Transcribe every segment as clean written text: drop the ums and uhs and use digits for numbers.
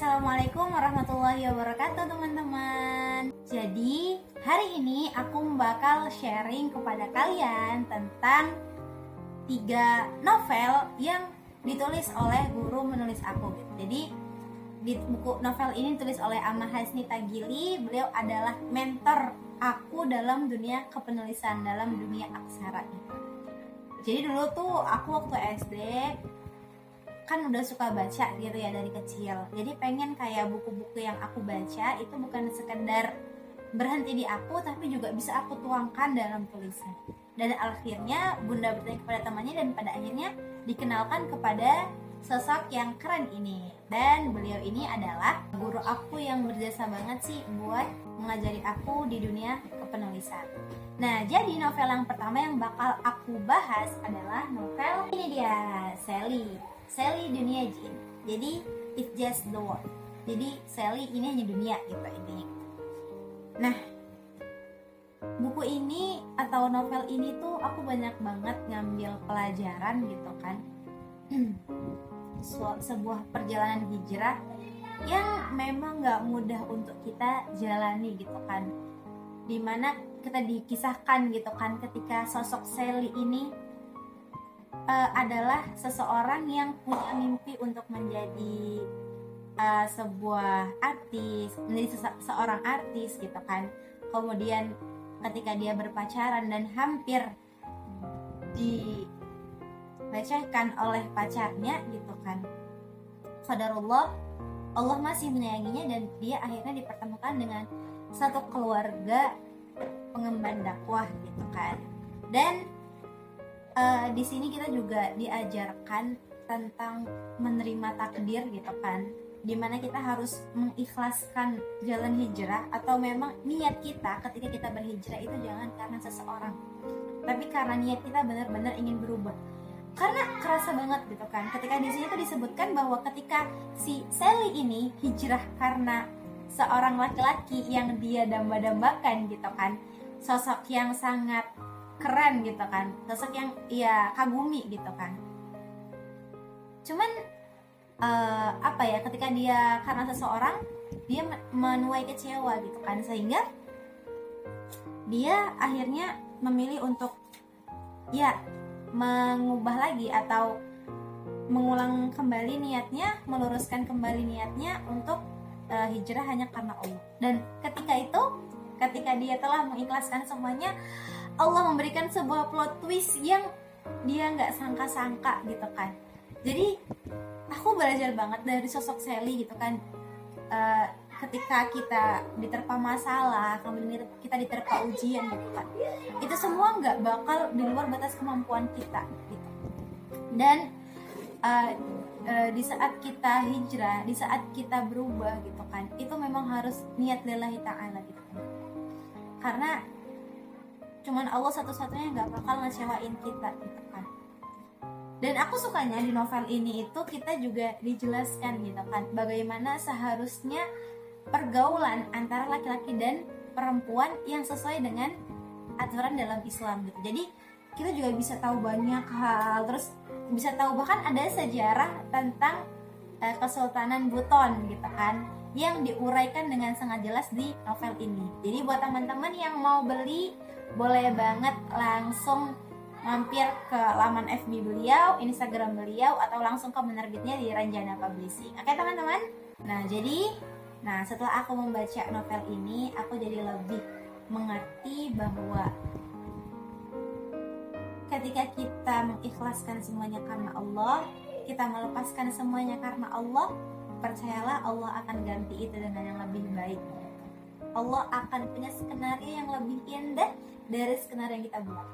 Assalamualaikum warahmatullahi wabarakatuh teman-teman. Jadi hari ini aku bakal sharing kepada kalian tentang 3 novel yang ditulis oleh guru menulis aku. Jadi di buku novel ini ditulis oleh Amma Hasni Tagili. Beliau adalah mentor aku dalam dunia kepenulisan, dalam dunia aksara. Jadi dulu tuh aku waktu SD kan udah suka baca gitu ya dari kecil. Jadi pengen kayak buku-buku yang aku baca itu bukan sekedar berhenti di aku, tapi juga bisa aku tuangkan dalam tulisan. Dan akhirnya Bunda bertanya kepada temannya dan pada akhirnya dikenalkan kepada sosok yang keren ini. Dan beliau ini adalah guru aku yang berjasa banget sih buat mengajari aku di dunia kepenulisan. Nah, jadi novel yang pertama yang bakal aku bahas adalah novel ini dia, Sally Dunia Jin. Jadi It's Just the World. Jadi Sally ini hanya dunia gitu intinya. Nah, buku ini atau novel ini tuh aku banyak banget ngambil pelajaran gitu kan. Sebuah perjalanan hijrah yang memang gak mudah untuk kita jalani gitu kan. Dimana kita dikisahkan gitu kan ketika sosok Sally ini adalah seseorang yang punya mimpi untuk menjadi sebuah artis, menjadi seorang artis gitu kan. Kemudian ketika dia berpacaran dan hampir dilecehkan oleh pacarnya gitu kan, qadarullah, Allah masih menyayanginya dan dia akhirnya dipertemukan dengan satu keluarga pengemban dakwah gitu kan. Dan di sini kita juga diajarkan tentang menerima takdir gitu kan, dimana kita harus mengikhlaskan jalan hijrah, atau memang niat kita ketika kita berhijrah itu jangan karena seseorang, tapi karena niat kita benar-benar ingin berubah. Karena kerasa banget gitu kan, ketika di sini tuh disebutkan bahwa ketika si Sally ini hijrah karena seorang laki-laki yang dia damba-dambakan gitu kan, sosok yang sangat keren gitu kan, sosok yang ia kagumi gitu kan. Cuman ketika dia karena seseorang dia menuai kecewa gitu kan, sehingga dia akhirnya memilih untuk mengubah lagi atau mengulang kembali niatnya, meluruskan kembali niatnya untuk hijrah hanya karena Allah. Dan ketika dia telah mengikhlaskan semuanya, Allah memberikan sebuah plot twist yang dia nggak sangka-sangka gitu kan. Jadi aku belajar banget dari sosok Sally gitu kan. Ketika kita diterpa masalah, kemudian kita diterpa ujian gitu kan, itu semua nggak bakal di luar batas kemampuan kita gitu. Dan di saat kita hijrah, di saat kita berubah gitu kan, itu memang harus niat lillahi ta'ala gitu kan. Karena cuman Allah satu-satunya gak bakal ngecewain kita gitu kan. Dan aku sukanya di novel ini itu kita juga dijelaskan gitu kan, bagaimana seharusnya pergaulan antara laki-laki dan perempuan yang sesuai dengan aturan dalam Islam gitu. Jadi kita juga bisa tahu banyak hal, terus bisa tahu bahkan ada sejarah tentang Kesultanan Buton gitu kan, yang diuraikan dengan sangat jelas di novel ini. Jadi buat teman-teman yang mau beli, boleh banget langsung mampir ke laman FB beliau, Instagram beliau, atau langsung ke penerbitnya di Ranjana Publishing. Oke teman-teman? Nah setelah aku membaca novel ini, aku jadi lebih mengerti bahwa ketika kita mengikhlaskan semuanya karena Allah, kita melepaskan semuanya karena Allah, percayalah Allah akan ganti itu dengan yang lebih baik. Allah akan punya skenario yang lebih indah dari skenario yang kita buat.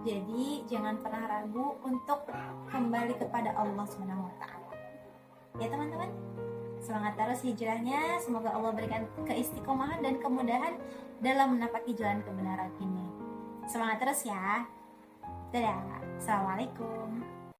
Jadi jangan pernah ragu untuk kembali kepada Allah SWT. Ya teman-teman, semangat terus hijrahnya. Semoga Allah berikan keistiqomahan dan kemudahan dalam menapaki jalan kebenaran ini. Semangat terus ya. Dadah. Assalamualaikum.